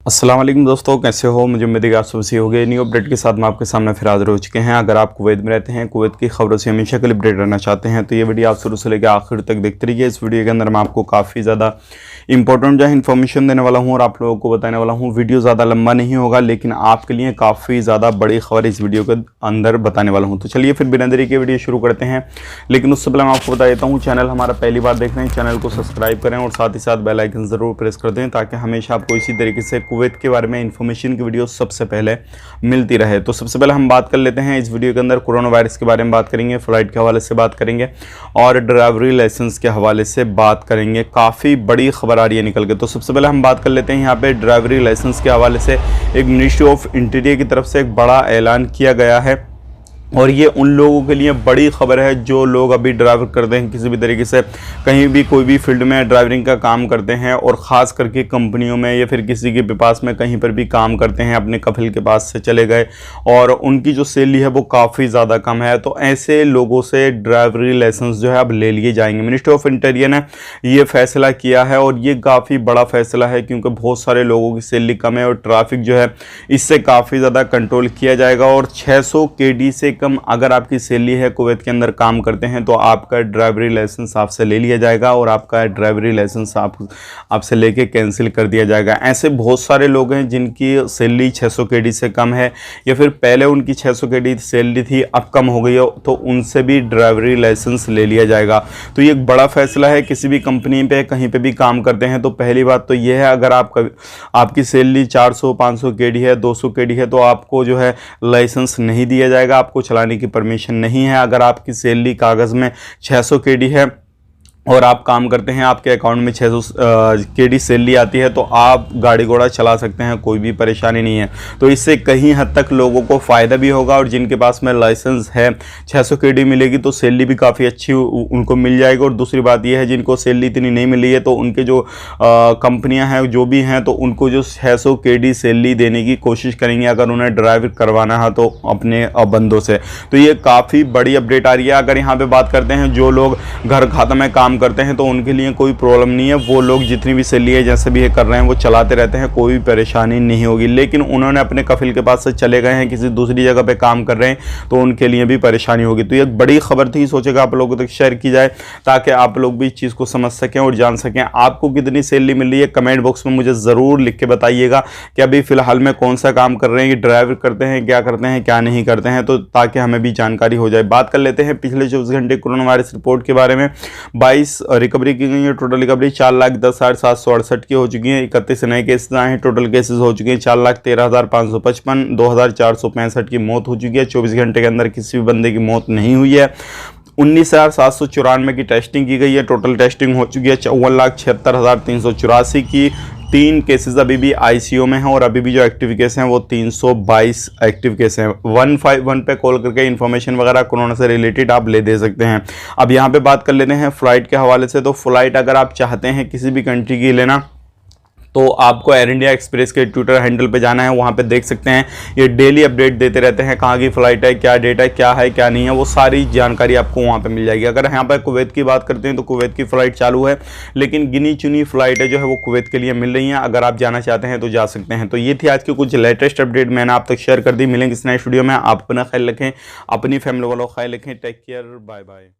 अस्सलाम वालेकुम दोस्तों, कैसे हो। मुझे उम्मीद है कि आप सब सही हो गए। न्यू अपडेट के साथ मैं आपके सामने फिर हाजिर हो चुके हैं। अगर आप कुवैत में रहते हैं, कुवैत की खबरों से हमेशा के लिए अपडेट रहना चाहते हैं तो ये वीडियो आप शुरू से लेकर आखिर तक देखते रहिए। इस वीडियो के अंदर मैं आपको काफ़ी ज़्यादा इंपॉर्टेंट जो है इन्फॉर्मेशन देने वाला हूँ और आप लोगों को बताने वाला हूँ। वीडियो ज़्यादा लंबा नहीं होगा, लेकिन आपके लिए काफ़ी ज़्यादा बड़ी खबर इस वीडियो के अंदर बताने वाला हूँ। तो चलिए फिर बिना देरी के वीडियो शुरू करते हैं। लेकिन उससे पहले मैं आपको बता देता हूँ, चैनल हमारा पहली बार देख रहे हैं, चैनल को सब्सक्राइब करें और साथ ही साथ बेल आइकन ज़रूर प्रेस कर दें ताकि हमेशा आपको इसी तरीके से कुवैत के बारे में इन्फॉर्मेशन की वीडियो सबसे पहले मिलती रहे। तो सबसे पहले हम बात कर लेते हैं इस वीडियो के अंदर कोरोना वायरस के बारे में बात करेंगे, फ्लाइट के हवाले से बात करेंगे और ड्राइवरी लाइसेंस के हवाले से बात करेंगे। काफ़ी बड़ी खबर आ रही है निकल के। तो सबसे पहले हम बात कर लेते हैं यहाँ पे ड्राइवरी लाइसेंस के हवाले से एक मिनिस्ट्री ऑफ इंटीरियर की तरफ से एक बड़ा ऐलान किया गया है और ये उन लोगों के लिए बड़ी खबर है जो लोग अभी ड्राइव करते हैं, किसी भी तरीके से कहीं भी कोई भी फील्ड में ड्राइविंग का काम करते हैं और ख़ास करके कंपनियों में या फिर किसी के पास में कहीं पर भी काम करते हैं, अपने कफिल के पास से चले गए और उनकी जो सैलरी है वो काफ़ी ज़्यादा कम है, तो ऐसे लोगों से ड्राइवरी लाइसेंस जो है अब ले लिए जाएंगे। मिनिस्ट्री ऑफ इंटीरियर ने ये फैसला किया है और ये काफ़ी बड़ा फैसला है क्योंकि बहुत सारे लोगों की सैलरी कम है और ट्रैफिक जो है इससे काफ़ी ज़्यादा कंट्रोल किया जाएगा। और 600 kd से कम अगर आपकी सैलरी है, कुवैत के अंदर काम करते हैं, तो आपका ड्राइवरी लाइसेंस आपसे ले लिया जाएगा और आपका ड्राइवरी लाइसेंस आपसे लेके कैंसिल कर दिया जाएगा। ऐसे बहुत सारे लोग हैं जिनकी सैलरी 600 kd से कम है या फिर पहले उनकी 600 kd सैलरी थी, अब कम हो गई हो, तो उनसे भी ड्राइवरी लाइसेंस ले लिया जाएगा। तो ये एक बड़ा फैसला है। किसी भी कंपनी पे कहीं पे भी काम करते हैं तो पहली बात तो ये है, अगर आपकी सैलरी 400-500 kd है, 200 kd है, तो आपको जो है लाइसेंस नहीं दिया जाएगा, आपको चलाने की परमिशन नहीं है। अगर आपकी सैलरी कागज़ में 600 kd है और आप काम करते हैं, आपके अकाउंट में 600 kd सैलरी आती है, तो आप गाड़ी घोड़ा चला सकते हैं, कोई भी परेशानी नहीं है। तो इससे कहीं हद तक लोगों को फ़ायदा भी होगा और जिनके पास में लाइसेंस है 600 kd मिलेगी तो सैलरी भी काफ़ी अच्छी उनको मिल जाएगी। और दूसरी बात यह है, जिनको सैलरी इतनी नहीं मिली है तो उनके जो कंपनियां हैं जो भी हैं तो उनको जो 600 kd सैलरी देने की कोशिश करेंगे अगर उन्हें ड्राइव करवाना है तो अपने बंदों से। तो ये काफ़ी बड़ी अपडेट आ रही है। अगर यहाँ पर बात करते हैं जो लोग घर खाता में काम करते हैं तो उनके लिए कोई प्रॉब्लम नहीं है, वो लोग जितनी भी सैलरी है जैसे भी ये कर रहे हैं वो चलाते रहते हैं, कोई भी परेशानी नहीं होगी। लेकिन उन्होंने अपने कफिल के पास से चले गए हैं, किसी दूसरी जगह पे काम कर रहे हैं, तो उनके लिए भी परेशानी होगी। तो ये एक बड़ी खबर थी, सोचेगा आप लोगों तक शेयर की जाए ताकि आप लोग भी इस चीज़ को समझ सकें और जान सकें। आपको कितनी सैलरी मिल रही है कमेंट बॉक्स में मुझे ज़रूर लिख के बताइएगा कि अभी फ़िलहाल में कौन सा काम कर रहे हैं, ड्राइव करते हैं, क्या करते हैं, क्या नहीं करते हैं, तो ताकि हमें भी जानकारी हो जाए। बात कर लेते हैं पिछले 24 घंटे कोरोना वायरस रिपोर्ट के बारे में। 22 रिकवरी की गई है। टोटल रिकवरी 4,10,768 की हो चुकी है। 31 नए केसेस आए हैं। टोटल केसेस हो चुके हैं 4,13,555। 2,465 की मौत हो चुकी है। 24 घंटे के अंदर किसी भी बंदे की मौत नहीं हुई है। 19,794 की टेस्टिंग की गई है। टोटल टेस्टिंग हो चुकी है 54,76,384 की। 3 केसेस अभी भी आईसीयू में हैं और अभी भी जो एक्टिव केस हैं वो 322 एक्टिव केस हैं। 151 पे कॉल करके इन्फॉर्मेशन वगैरह कोरोना से रिलेटेड आप ले दे सकते हैं। अब यहाँ पे बात कर लेते हैं फ़्लाइट के हवाले से। तो फ़्लाइट अगर आप चाहते हैं किसी भी कंट्री की लेना तो आपको एयर इंडिया एक्सप्रेस के ट्विटर हैंडल पे जाना है, वहाँ पे देख सकते हैं ये डेली अपडेट देते रहते हैं, कहाँ की फ़्लाइट है, क्या डेट है, क्या है क्या नहीं है, वो सारी जानकारी आपको वहाँ पे मिल जाएगी। अगर यहाँ पर कुवैत की बात करते हैं तो कुवैत की फ़्लाइट चालू है, लेकिन गिनी चुनी फ़्लाइट है जो है वो कुवैत के लिए मिल रही हैं। अगर आप जाना चाहते हैं तो जा सकते हैं। तो ये थी आज की कुछ लेटेस्ट अपडेट, मैंने आप तक शेयर कर दी। मिलेंगे इस नए स्टूडियो में। आप अपना ख्याल रखें, अपनी फैमिली वालों का ख्याल रखें। Take care, bye bye.